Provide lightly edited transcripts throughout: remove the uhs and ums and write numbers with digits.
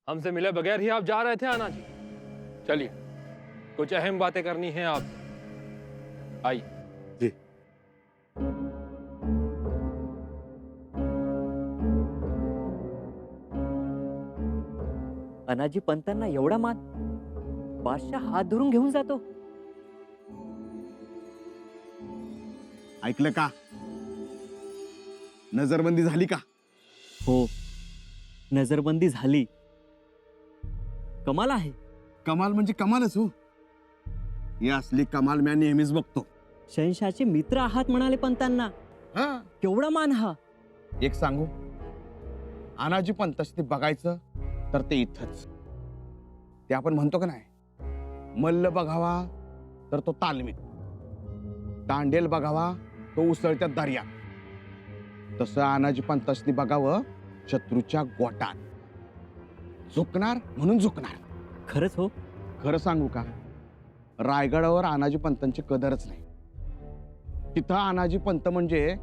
हमसे मिले बगैर ही आप जा रहे थे आना जी। चलिए, कुछ अहम बातें करनी है आप। आइए जी। अनाजी पंतांना एवढा मान, बादशाह हात धरून घेऊन जातो. ऐकलं का? नजरबंदी झाली का? हो, नजरबंदी झाली. कमाल आहे. कमाल म्हणजे कमालच हो. ही असली कमाल मी नेहमीच बघतो. शहनशाहचे मित्र आहात म्हणाले पंतांना. हा, केवढा मान हा. एक सांगू, अनाजी पंतास ते बघायचं तर ते इथंच. ते आपण म्हणतो का नाही, मल्ल बघावा तर तो तालमीत, दांडेल बघावा तो उसळत्या दर्यात, तसं अनाजी पंतासनी बघावं शत्रूच्या गोटात. झुकणार म्हणून झुकणार. खरंच हो. खरं सांगू का, रायगडावर अनाजी पंतांची कदरच नाही. तिथं अनाजी पंत म्हणजे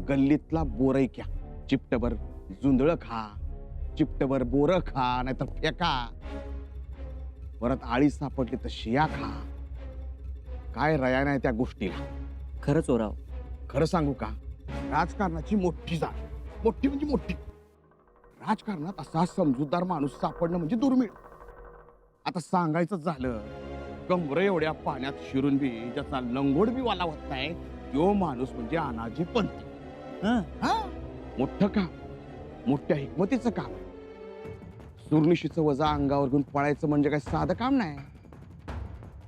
गल्लीतला बोरैक्या. चिपटभर जुंधळ खा, चिपटभर बोरं खा, नाहीतर फेका. परत आळी सापडली तर शिया खा. काय रया नाही त्या गोष्टीला. खरंच हो राव. खरं सांगू का, राजकारणाची मोठी जाण, मोठी म्हणजे मोठी. राजकारणात असा समजूतदार माणूस सापडणं म्हणजे दुर्मिळ. आता सांगायचं झालं, कमर एवढ्या पाण्यात शिरून बी ज्याचा लंगोड बी वाला होत नाही, तो माणूस म्हणजे अनाजी पंत. हा, मोठं काम, मोठ्या हिकमतीचं काम. सुरनिशीचं वजा अंगावर घेऊन पळायचं म्हणजे काय साधं काम नाही.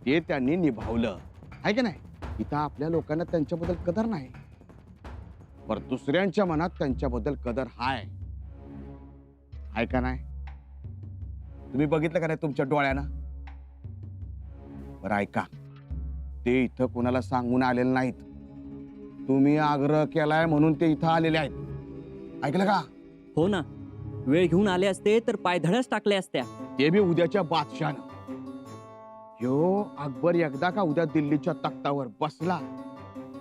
ते त्यांनी निभावलं आहे की नाही. इथं आपल्या लोकांना त्यांच्याबद्दल कदर नाही, पर दुसऱ्यांच्या मनात त्यांच्याबद्दल कदर हाय. आहे का नाही? तुम्ही बघितलं का नाही तुमच्या डोळ्यानं? बरं ऐका, ते इथं कोणाला सांगून आलेले नाहीत. तुम्ही आग्रह केलाय म्हणून ते इथं आलेले आहेत. ऐकलं का? हो ना, वेळ घेऊन आले असते तर पायधडच टाकले असत्या. ते बी उद्याच्या बादशाहनं. ह्यो अकबर एकदा का उद्या दिल्लीच्या तख्तावर बसला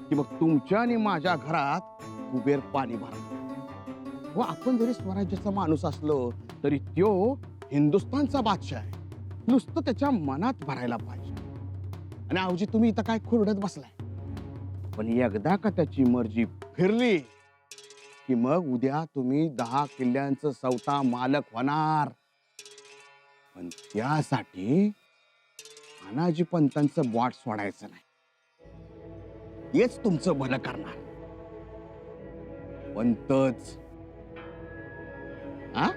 की मग तुमच्या आणि माझ्या घरात कुबेर पाणी भरला. व आपण जरी स्वराज्याचा माणूस असलो तरी त्यो हिंदुस्थानचा बादशाह आहे. नुसतं त्याच्या मनात भरायला पाहिजे. आणि आवजी तुम्ही इथं काय खुरडत बसलाय. पण एकदा का त्याची मर्जी फिरली की मग उद्या तुम्ही 10 किल्ल्यांचं स्वतः मालक होणार. पण त्यासाठी अनाजी पंतांचं वाट सोडायचं नाही. हेच तुमचं भलं करणार. पंतच हा.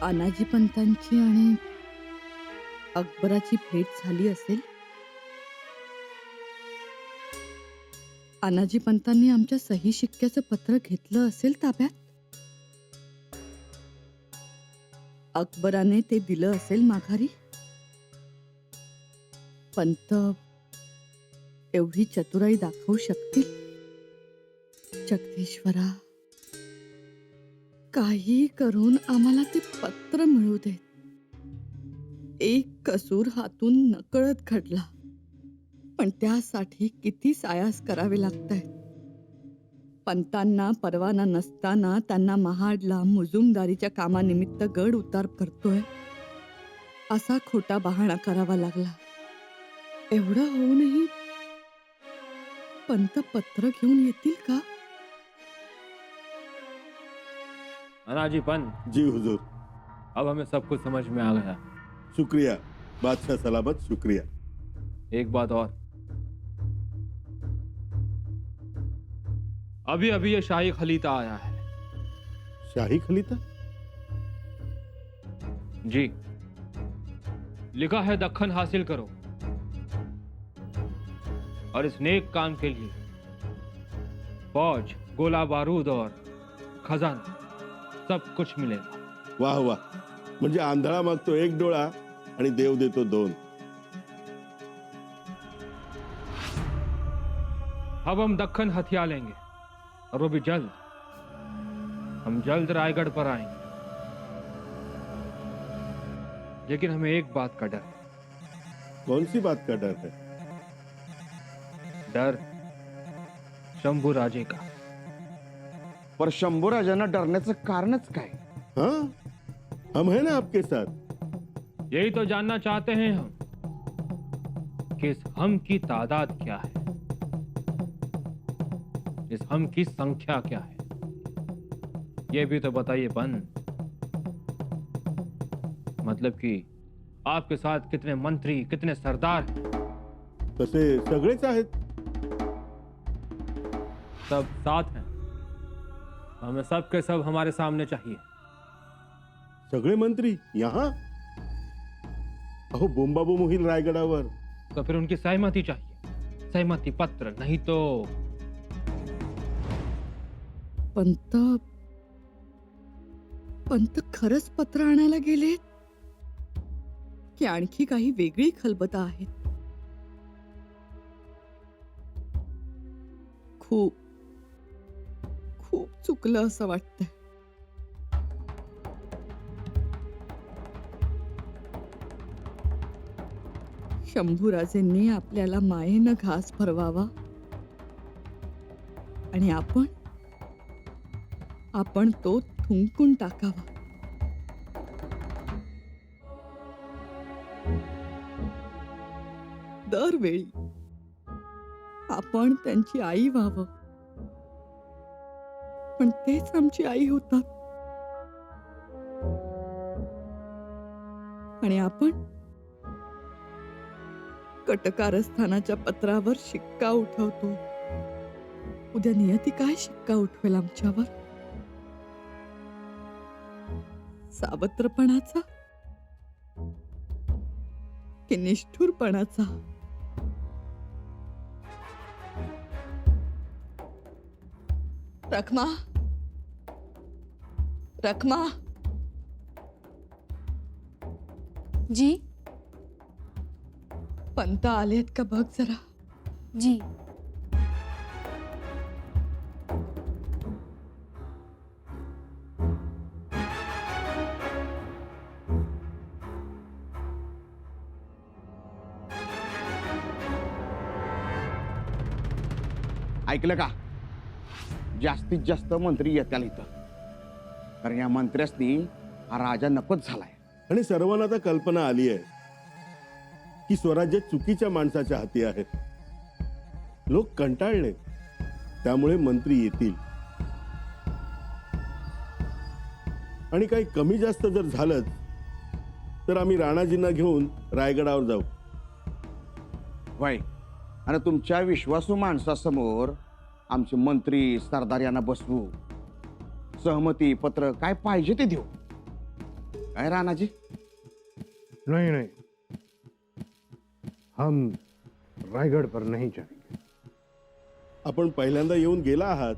अनाजी पंतांची आणि अकबराची भेट झाली असेल. अनाजी पंतांनी आमच्या सही शिक्क्याचं पत्र घेतलं असेल ताब्यात. अकबराने ते दिलं असेल माघारी. पंत एवढी चतुराई दाखवू शकतील. जगदीश्वरा, काही करून आम्हाला ते पत्र मिळू देत. एक कसूर हातून नकळत घडला, पण त्यासाठी किती सायास करावे लागतायत. पंतांना परवाना नसताना त्यांना महाडला मुजुमदारीच्या कामानिमित्त गड उतार करतोय असा खोटा बहाणा करावा लागला. एवढं होऊनही पंत पत्र घेऊन येतील का? अनाजी पंत जी हुजूर. अब हमें सब कुछ समझ में आ गया। शुक्रिया बादशाह सलामत, शुक्रिया. एक बात और, अभी अभी ये शाही खलीता आया है। शाही खलीता? जी, लिखा है दक्खन हासिल करो और इस नेक काम के लिए फौज, गोला बारूद और खजाना सब कुछ मिलेगा. वाह वाह, म्हणजे आंधळा मागतो 1 डोळा आणि देव देतो 2. अब हम दक्खन हथिया लेंगे और वो भी जल्द. हम जल्द रायगढ़ पर आएंगे. लेकिन हमें एक बात का डर है। कौन सी बात का डर है? डर शंभू राजे का। पर शंभूराजांना डरण्याचं कारणच काय? हाँ, हम है ना आपके साथ। यही तो जानना चाहते हैं हम कि इस हम की तादाद क्या है, इस हम की संख्या क्या है, ये भी तो बताइए पंत। मतलब कि आपके साथ कितने मंत्री, कितने सरदार हैं? तसे सगळेच आहेत। सब साथ हैं। हमें सब के सब हमारे सामने चाहिए। सगळे मंत्री यहाँ? अहो बोंबाबोंब होईल रायगडावर। तो फिर उनकी सहमति चाहिए, सहमति पत्र, नहीं तो पंत पंत खरंच पत्र आणायला गेलेत की आणखी काही वेगळी खलबतं आहेत? खूप खूप चुकलं असं वाटतंय. शंभूराजेंनी आपल्याला मायेनं घास भरवावा आणि आपण तो थुंकून टाकावा. दरवेळी आपण त्यांची आई व्हावं, पण तेच आमची आई होतात आणि आपण कटकारस्थानाच्या पत्रावर शिक्का उठवतो. उद्या नियती काय शिक्का उठवेल आमच्यावर? सावत्रपणाचा की निष्ठुरपणाचा? रखमा, रखमा. जी पंत आलेत का बघ जरा. जी. ऐकलं का? जास्तीत जास्त मंत्री येत्याल इथं, कारण या मंत्र्यासनी हा राजा नकोच झालाय. आणि सर्वांना आता कल्पना आली आहे की स्वराज्य चुकीच्या माणसाच्या हाती आहे. लोक कंटाळले, त्यामुळे मंत्री येतील. आणि काही कमी जास्त जर झालंच तर आम्ही राणाजींना घेऊन रायगडावर जाऊ. वय, आणि तुमच्या विश्वासू माणसासमोर आमचे मंत्री सरदार यांना बसवू, सहमती पत्र काय पाहिजे ते देऊ. काय राणाजी? नहीं नहीं, हम रायगढ़ पर नहीं जाएंगे. आपण पहिल्यांदा येऊन गेला आहात,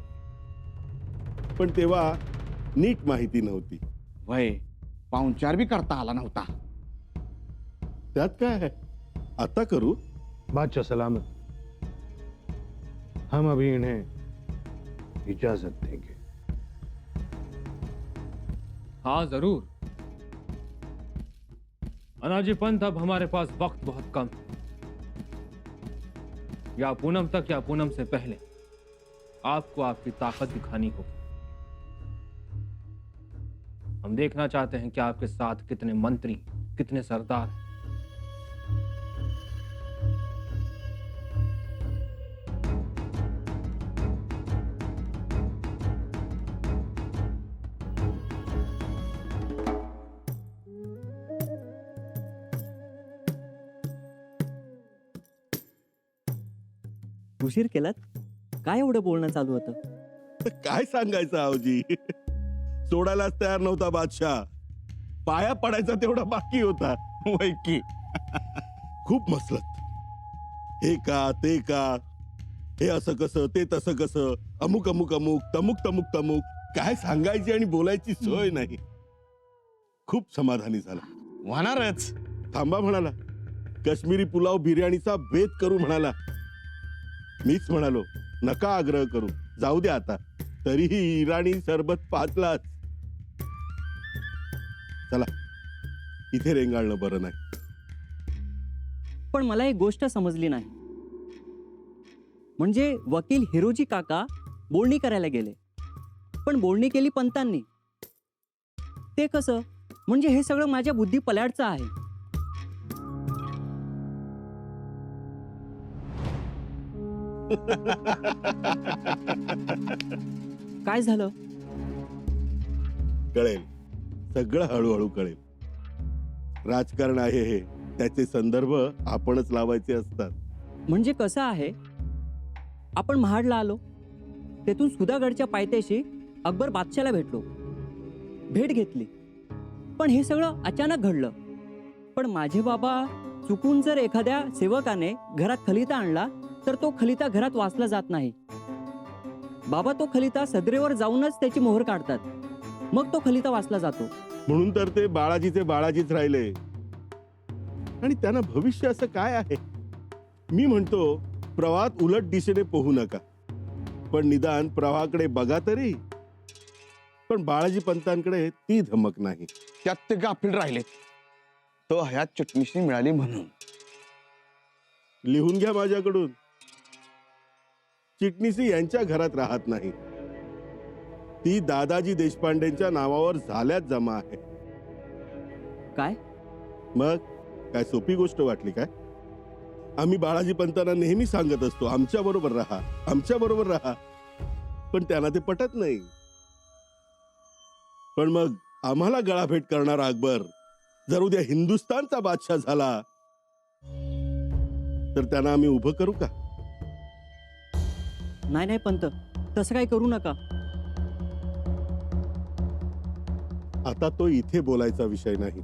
पण तेव्हा नीट माहिती नव्हती. वय, पाहुणचार बी करता आला नव्हता. त्यात काय आहे, आता करू. बादशाह सलामत, हम अभी इन्हें इजाजत देंगे. हाँ जरूर. अनाजी पंत, अब हमारे पास वक्त बहुत कम है. या पूनम तक या पूनम से पहले आपको आपकी ताकत दिखानी होगी. हम देखना चाहते हैं कि आपके साथ कितने मंत्री, कितने सरदार हैं. उशीर केलात? काय एवढं बोलणं चालू होतं? काय सांगायचं आवजी, सोडायलाच तयार नव्हता बादशाह. पाया पडायचा तेवढा बाकी होता. वय की. खूप मसलत. हे का ते का, हे असं कसं ते तसं कसं, अमुक अमुक अमुक, तमुक तमुक तमुक, काय सांगायची आणि बोलायची सोय नाही. खूप समाधानी झाला. होणारच. थांबा म्हणाला, काश्मीरी पुलाव बिर्याणीचा बेत करू म्हणाला. मीच म्हणालो नका आग्रह करू, जाऊ द्या आता. तरीही इराणी सरबत पाचलाच. चला इथे रेंगाळणं बरं नाही. पण मला एक गोष्ट समजली नाही. म्हणजे वकील हिरोजी काका बोलणी करायला गेले, पण बोलणी केली पंतांनी. ते कसं? म्हणजे हे सगळं माझ्या बुद्धी पल्याडचं आहे. काय झालं? कळेल, सगळं हळूहळू कळेल. राजकारण आहे हे, त्याचे संदर्भ आपणच लावायचे असतात. म्हणजे कसं आहे, आपण महाडला आलो, तेथून सुधागडच्या पायथ्याशी अकबर बादशाला भेटलो, भेट घेतली. पण हे सगळं अचानक घडलं. पण माझे बाबा चुकून जर एखाद्या सेवकाने घरात खलिता आणला तर तो खलिता घरात वाचला जात नाही. बाबा तो खलिता सदरेवर जाऊनच त्याची मोहर काढतात, मग तो खलिता वाचला जातो. म्हणून तर ते बाळाजीचे बाळाजीच राहिले. आणि त्यांना भविष्य असं काय आहे? मी म्हणतो प्रवाहात उलट दिशेने पोहू नका, पण निदान प्रवाहाकडे बघा तरी. पण बाळाजी पंतांकडे ती धमक नाही. त्यात ते गाफील राहिले. तो हयात चिटणीसनी मिळाली म्हणून. लिहून घ्या माझ्याकडून. चिटणीसी यांच्या घरात राहत नाही, ती दादाजी देशपांडेंच्या नावावर झाल्यात जमा आहे. काय? मग काय सोपी गोष्ट वाटली काय? आम्ही बाळाजी पंतांना नेहमी सांगत असतो, आमच्या बरोबर राहा, आमच्या बरोबर राहा. पण त्यांना ते पटत नाही. पण मग आम्हाला गळाभेट करणारा अकबर जर उद्या हिंदुस्थानचा बादशाह झाला तर त्यांना आम्ही उभं करू का? नाही नाही पंत, तसं काही करू नका. आता तो इथे बोलायचा विषय नाही.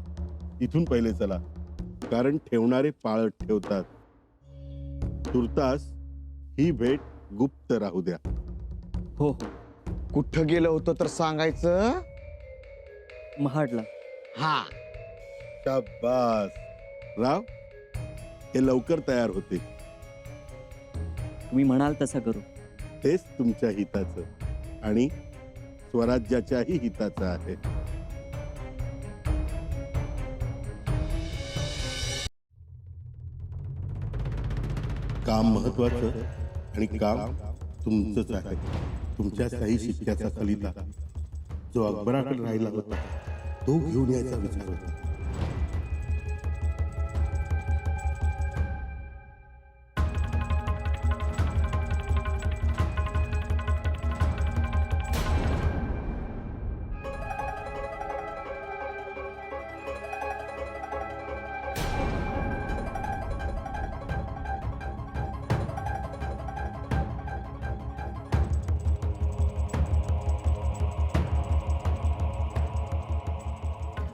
इथून पहिले चला, कारण ठेवणारे पाळत ठेवतात. तुर्तास ही भेट गुप्त राहू द्या. हो हो, कुठं गेलं होतं तर सांगायचं. महाडला. हा, शाबास राव, हे लवकर तयार होते. तुम्ही म्हणाल तसं करू. तेच तुमच्या हिताचं आणि स्वराज्याच्याही हिताचं आहे. काम महत्वाचं आणि काम तुमचंच आहे. तुमच्या सही शिक्क्याचा खलिता जो अकबराकडे राहिला होता तो घेऊन यायचा विचार होता.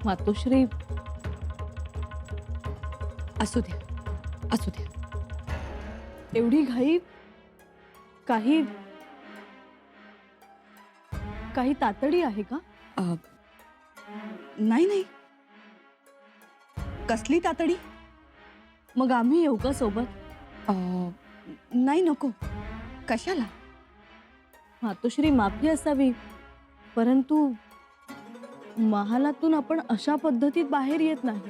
मातोश्री, असू द्या, असू द्या. एवढी घाई? काही काही तातडी आहे का? नाही नाही, कसली तातडी? मग आम्ही येऊ का सोबत? नाही नको. कशाला? मातोश्री, माफी असावी, परंतु महालातून आपण अशा पद्धतीत बाहेर येत नाही.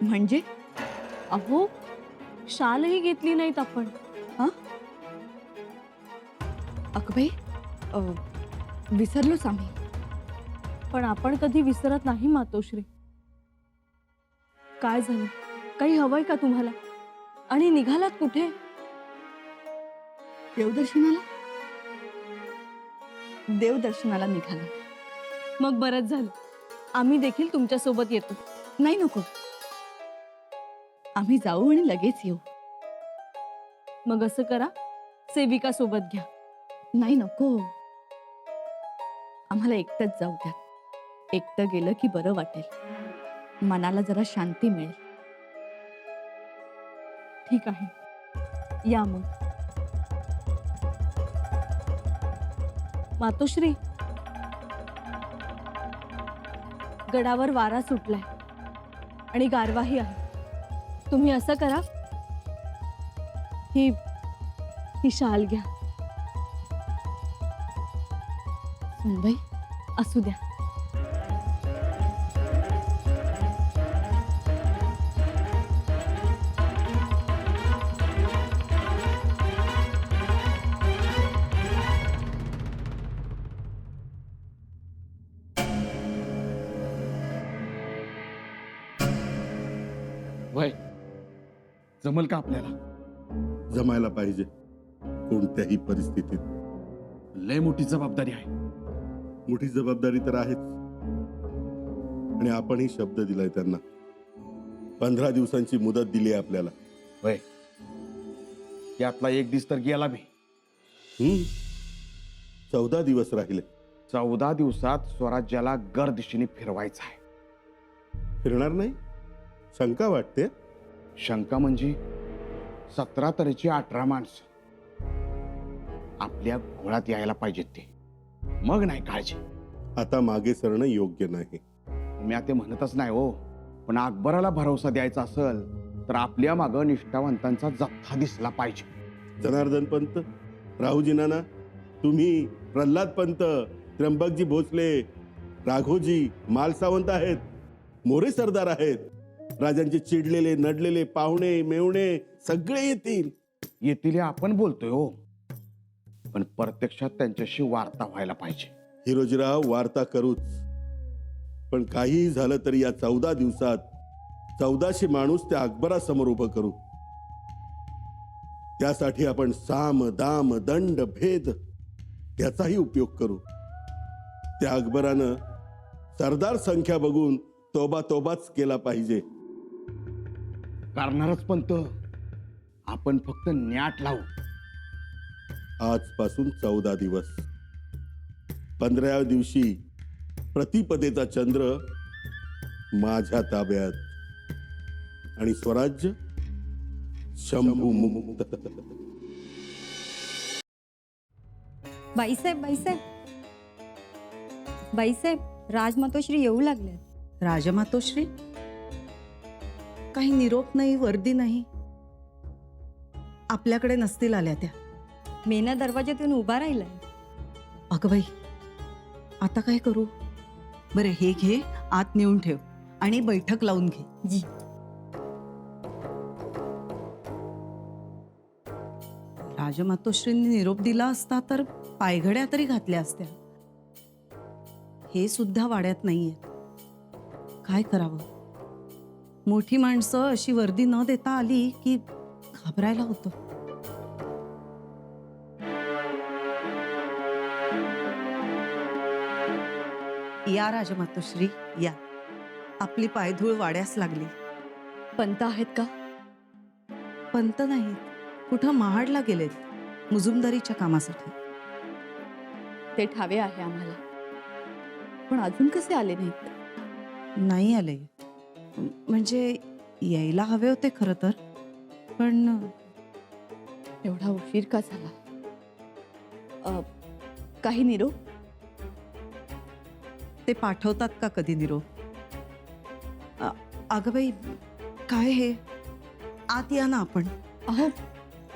म्हणजे? अहो, शालही घेतली नाहीत आपण. अगबाई, विसरलोच आम्ही. पण आपण कधी विसरत नाही मातोश्री. काय झालं? काही हवंय का तुम्हाला? आणि निघालात कुठे? देवदर्शनाला. देवदर्शनाला निघाला. मग बरंच झालं, आम्ही देखील तुमच्या सोबत येतो. नाही नको, आम्ही जाऊ आणि लगेच येऊ. मग असं करा, सेविका सोबत घ्या. नाही नको, आम्हाला एकटंच जाऊ द्या. एकटं गेलं की बरं वाटेल, मनाला जरा शांती मिळेल. ठीक आहे, या मग. मातोश्री, गडावर वारा सुटलाय आणि गारवाही आहे. तुम्ही असं करा, ही शाल घ्या. सुनबाई असू द्या. वय जमल का आपल्याला? जमायला पाहिजे कोणत्याही परिस्थितीत. लय मोठी जबाबदारी आहे. मोठी जबाबदारी तर आहेच, आणि आपणही शब्द दिलाय त्यांना. 15 दिवसांची मुदत दिली आहे आपल्याला. वय त्यातला एक दिवस तर गेला बी. 14 दिवस राहिले. 14 दिवसात स्वराज्याला गर्दिशीने फिरवायचं आहे. फिरणार नाही? शंका वाटते. शंका म्हणजे 17 तऱ्हेची 18 माणसं आपल्या घोळात यायला पाहिजेत. ते मग नाही काळजी. आता मागे सरणं योग्य नाही. मी ते म्हणतच नाही हो, पण अकबराला भरोसा द्यायचा असेल तर आपल्या मागं निष्ठावंतांचा जथ्था दिसला पाहिजे. जनार्दन पंत, राहुजी नाना, तुम्ही, प्रल्हाद पंत, त्र्यंबकजी भोसले, राघोजी, मालसावंत आहेत, मोरे सरदार आहेत. राजांचे चिडलेले नडलेले पाहुणे मेवणे सगळे येतील. येतील हे आपण बोलतोय हो, पण प्रत्यक्षात त्यांच्याशी वार्ता व्हायला पाहिजे. हिरोजीराव, वार्ता करूच, पण काहीही झालं तरी या 14 दिवसात 1400 माणूस त्या अकबरासमोर उभं करू. त्यासाठी आपण साम दाम दंड भेद त्याचाही उपयोग करू. त्या अकबरानं सरदार संख्या बघून तोबा तोबाच केला पाहिजे. करणारच पंत, आपण फक्त न्याट लावू. आजपासून 14 दिवस. 15व्या दिवशी प्रतिपदेचा चंद्र माझ्या ताब्यात, आणि स्वराज्य शंभू मुक्त. बाईसाहेब बाईसाहेब बाईसाहेब, राजमातोश्री येऊ लागल्यात. राजमातोश्री? काही निरोप नाही, वर्दी नाही. आपल्याकडे नसतील आल्या त्या. मेना दरवाजात येऊन उभा राहिलाय. अगं बाई, आता काय करू? बरे, हे घे, आत नेऊन ठेव आणि बैठक लावून घे. जी. राजमातोश्रींनी निरोप दिला असता तर पायघड्या तरी घातल्या असत्या. हे सुद्धा वाड्यात नाहीये. काय करावं? मोठी माणसं अशी वर्दी न देता आली की घाबरायला होतं. या राजमातोश्री या. आपली पायधूळ वाड्यास लागली. पंत आहेत का? पंत नाहीत, कुठं महाडला गेलेत मुजुमदारीच्या कामासाठी. ते ठावे आहे आम्हाला, पण अजून कसे आले नाहीत? नाही आले. म्हणजे यायला हवे होते खरं तर, पण एवढा उशीर का झाला? काही निरोप? ते पाठवतात का कधी निरोप? अगं बाई, काय हे? आत या ना आपण. अहो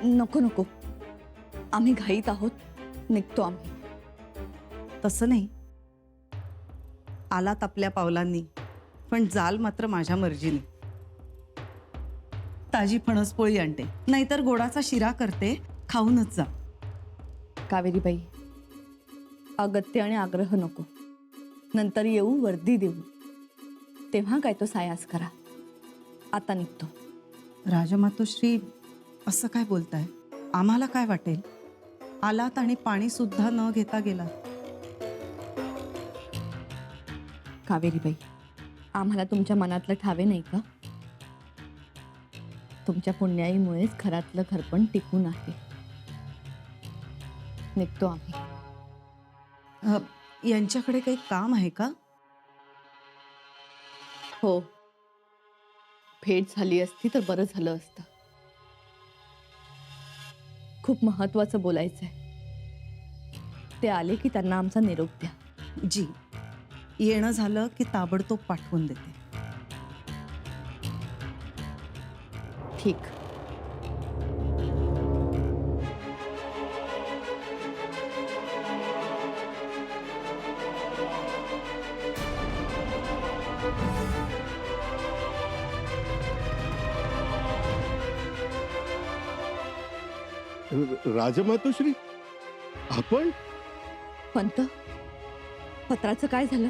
नको नको, आम्ही घाईत आहोत, निघतो आम्ही. तसं नाही, आलात आपल्या पावलांनी, पण जाल मात्र माझ्या मर्जीने. ताजी फणसपोळी आणते, नाहीतर गोडाचा शिरा करते, खाऊनच जा. कावेरीबाई, अगत्य आणि आग्रह नको. नंतर येऊ, वर्दी देऊ, तेव्हा काय तो सायास करा. आता निघतो. राजमातोश्री, असं काय बोलताय? आम्हाला काय वाटेल? आलात आणि पाणी सुद्धा न घेता गेला. कावेरीबाई, आम्हाला तुमच्या मनातलं ठावे नाही का? तुमच्या पुण्याईमुळेच घरातलं घरपण टिकून आहे. निघतो आम्ही. यांच्याकडे काही काम आहे का? हो, भेट झाली असती तर बरं झालं असतं. खूप महत्वाचं बोलायचंय. ते आले की त्यांना आमचा निरोप द्या. जी, येणं झालं की ताबडतोब पाठवून देते. ठीक. राजमातोश्री आपण पंत पत्राचं काय झालं?